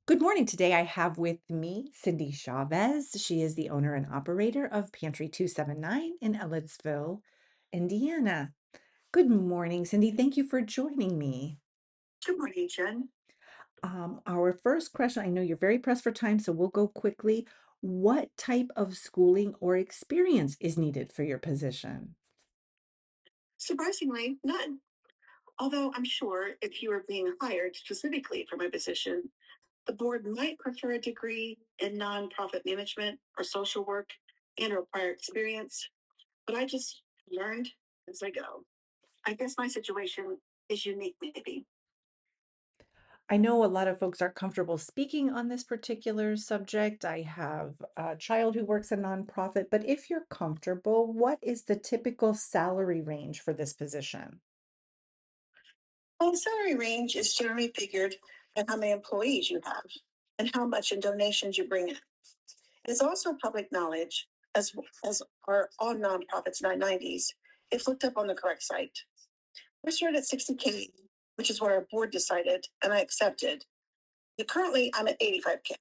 Good morning. Today I have with me Cindy Chavez. She is the owner and operator of Pantry 279 in Ellettsville, Indiana. Good morning, Cindy. Thank you for joining me. Good morning, Jen. Our first question, I know you're very pressed for time, so we'll go quickly. What type of schooling or experience is needed for your position? Surprisingly, none. Although I'm sure if you were being hired specifically for my position, the board might prefer a degree in nonprofit management or social work and or prior experience, but I just learned as I go. I guess my situation is unique, maybe. I know a lot of folks aren't comfortable speaking on this particular subject. I have a child who works a nonprofit, but if you're comfortable, what is the typical salary range for this position? Well, the salary range is generally figured by how many employees you have and how much in donations you bring in. It's also public knowledge, as are all nonprofits 990s, if looked up on the correct site. We're started at 60K, which is what our board decided, and I accepted. But currently, I'm at 85K.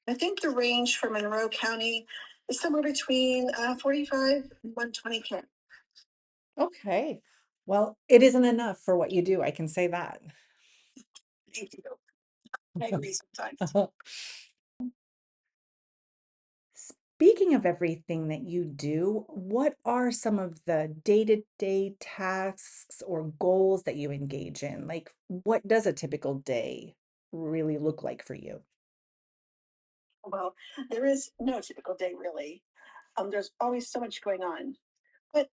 I think the range for Monroe County is somewhere between 45 and 120K. Okay. Well, it isn't enough for what you do. I can say that. Thank you. I agree sometimes. Speaking of everything that you do, what are some of the day-to-day tasks or goals that you engage in? Like, what does a typical day really look like for you? Well, there is no typical day really. There's always so much going on. But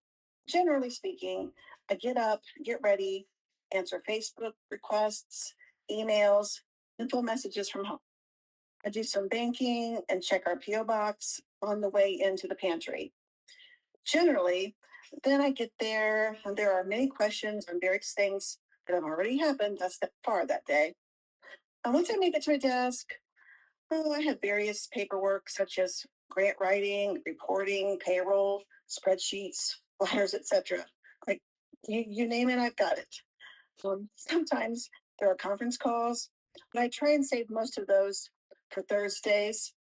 generally speaking, I get up, get ready, answer Facebook requests, emails, info messages from home. I do some banking and check our PO box on the way into the pantry. Generally, then I get there and there are many questions on various things that have already happened thus far that day. And once I make it to my desk, oh, I have various paperwork such as grant writing, reporting, payroll, spreadsheets, flyers, etc. Like you name it, I've got it. Sometimes there are conference calls, but I try and save most of those for Thursdays.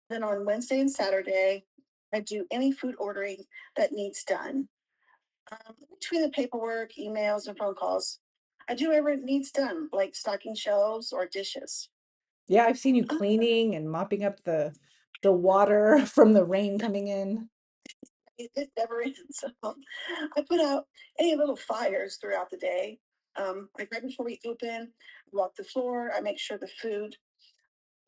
Then on Wednesday and Saturday, I do any food ordering that needs done. Between the paperwork, emails, and phone calls, I do whatever it needs done, like stocking shelves or dishes. Yeah, I've seen you Uh, cleaning and mopping up the water from the rain coming in. it never ends. I put out any little fires throughout the day. Like right before we open, walk the floor. I make sure the food,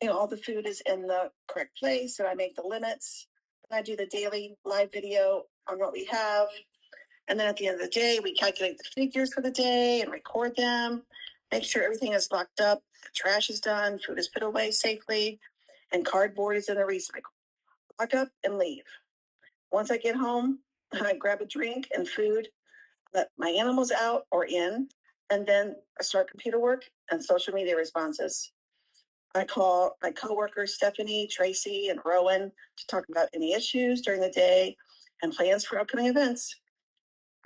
all the food is in the correct place, and I make the limits. And I do the daily live video on what we have. And then at the end of the day, we calculate the figures for the day and record them, make sure everything is locked up, the trash is done, food is put away safely, and cardboard is in the recycle. Lock up and leave. Once I get home, I grab a drink and food, let my animals out or in, and then I start computer work and social media responses. I call my coworkers Stephanie, Tracy, and Rowan to talk about any issues during the day and plans for upcoming events.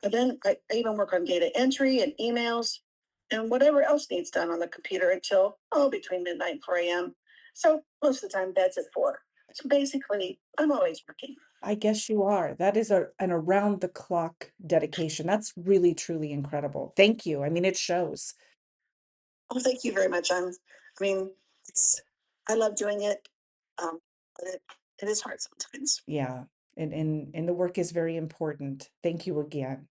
And then I even work on data entry and emails and whatever else needs done on the computer until between midnight and 4 a.m. So most of the time bed's at 4. So basically I'm always working. I guess you are. That is an around the clock dedication. That's really, truly incredible. Thank you. I mean, it shows. Oh, thank you very much. I mean, it's I love doing it. But it is hard sometimes. Yeah. And the work is very important. Thank you again.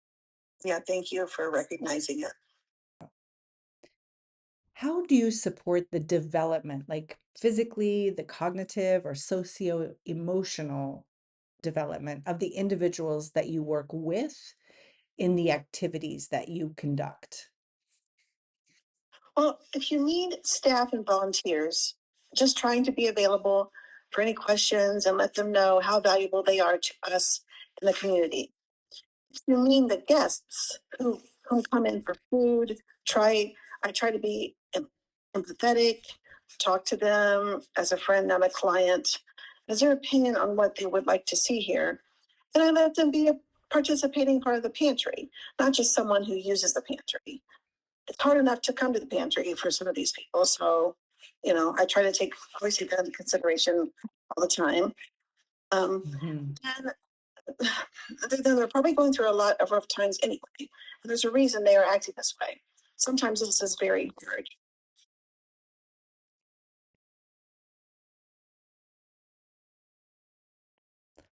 Yeah, thank you for recognizing it. How do you support the development, like physically, the cognitive or socio-emotional development of the individuals that you work with in the activities that you conduct? Well, if you need staff and volunteers, just trying to be available for any questions and let them know how valuable they are to us in the community. If you mean the guests who come in for food, I try to be empathetic, talk to them as a friend, not a client, as their opinion on what they would like to see here. And I let them be a participating part of the pantry, not just someone who uses the pantry. It's hard enough to come to the pantry for some of these people. So I try to always take that into consideration all the time. Um, Mhm. and they're probably going through a lot of rough times anyway. There's a reason they are acting this way. Sometimes this is very hard.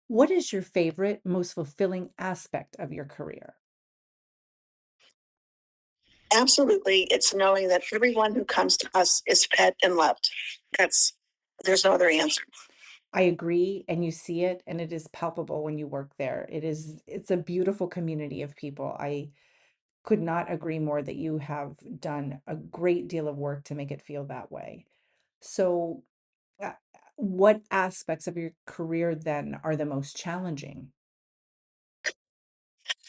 What is your favorite, most fulfilling aspect of your career? Absolutely, it's knowing that everyone who comes to us is fed and loved. That's There's no other answer. I agree, and you see it, and it is palpable when you work there. It's a beautiful community of people. I could not agree more that you have done a great deal of work to make it feel that way. So, uh, what aspects of your career then are the most challenging?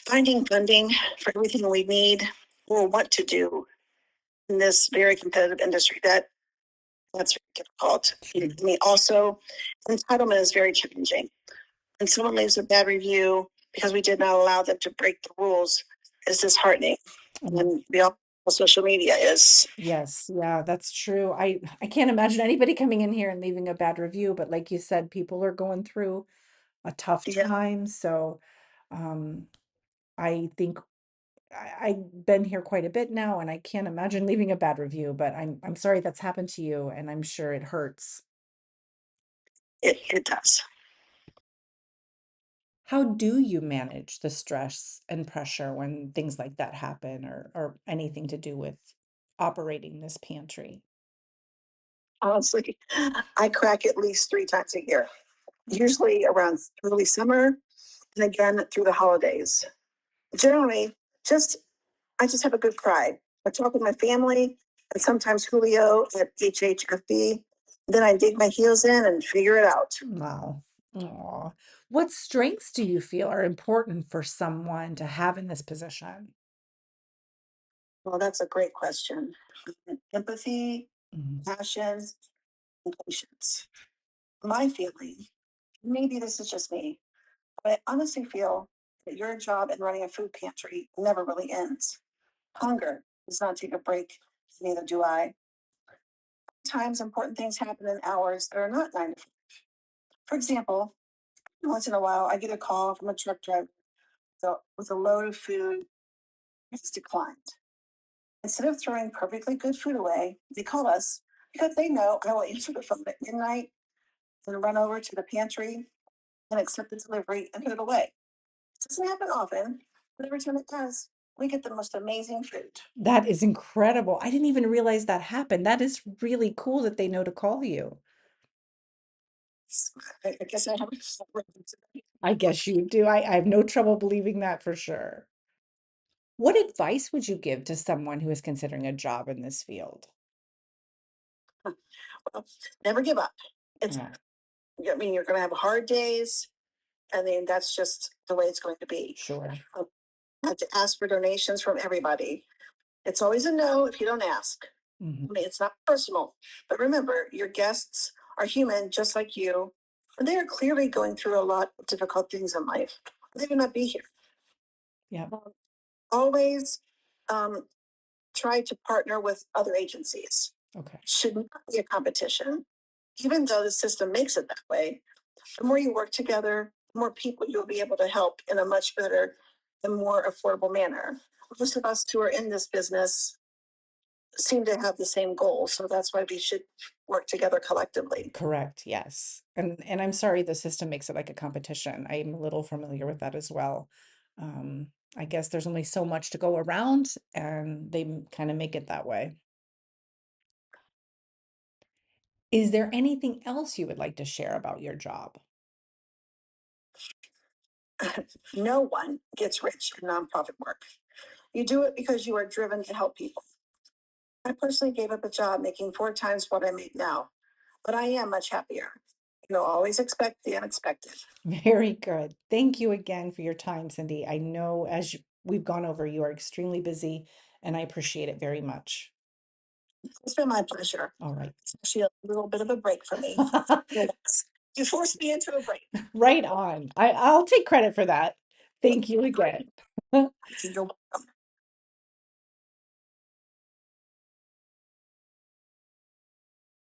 Finding funding for everything we need or want to do in this very competitive industry, that's very difficult. Sure. I mean, also, entitlement is very challenging. When someone leaves a bad review because we did not allow them to break the rules, is disheartening. Mm, And the all social media is, yes, yeah, that's true. I can't imagine anybody coming in here and leaving a bad review, but like you said, people are going through a tough yeah, time. So, um, I think I've been here quite a bit now, and I can't imagine leaving a bad review, but I'm sorry that's happened to you, and I'm sure it hurts. it does. How do you manage the stress and pressure when things like that happen or anything to do with operating this pantry? Honestly, I crack at least 3 times a year, usually around early summer and again through the holidays. Generally, just I just have a good cry. I talk with my family and sometimes Julio at HHFB. Then I dig my heels in and figure it out. Wow. Aw. What strengths do you feel are important for someone to have in this position? Well, that's a great question. Empathy, Mhm. passion, and patience. My feeling, maybe this is just me, but I honestly feel that your job in running a food pantry never really ends. Hunger does not take a break, neither do I. Times important things happen in hours that are not 9 to 5. For example, once in a while, I get a call from a truck driver with a load of food that's declined. Instead of throwing perfectly good food away, they call us because they know I will answer the phone at midnight and run over to the pantry and accept the delivery and put it away. It doesn't happen often, but every time it does, we get the most amazing food. That is incredible. I didn't even realize that happened. That is really cool that they know to call you. I guess I have I guess you do. I have no trouble believing that for sure. What advice would you give to someone who is considering a job in this field? well, never give up. It's Yeah, I mean you're going to have hard days. I mean that's just the way it's going to be. sure. I have to ask for donations from everybody. It's always a no if you don't ask. Mhm. I mean, it's not personal, but remember, your guests are human just like you, and they are clearly going through a lot of difficult things in life. They would not be here. Yeah, Always um, try to partner with other agencies. okay. Should not be a competition, even though the system makes it that way. The more you work together, the more people you'll be able to help in a much better and more affordable manner. Most of us who are in this business seem to have the same goal, so that's why we should work together collectively. Correct, yes. And I'm sorry the system makes it like a competition. I'm a little familiar with that as well. Um, I guess there's only so much to go around, and they kind of make it that way. Is there anything else you would like to share about your job? No one gets rich in nonprofit work. You do it because you are driven to help people. I personally gave up a job making 4 times what I make now, but I am much happier. You'll always expect the unexpected. Very good. Thank you again for your time, Cindy. I know we've gone over, you are extremely busy, and I appreciate it very much. It's been my pleasure. All right. It's actually a little bit of a break for me. Yes. You forced me into a break. Right on. I'll take credit for that. Thank you again. You're welcome.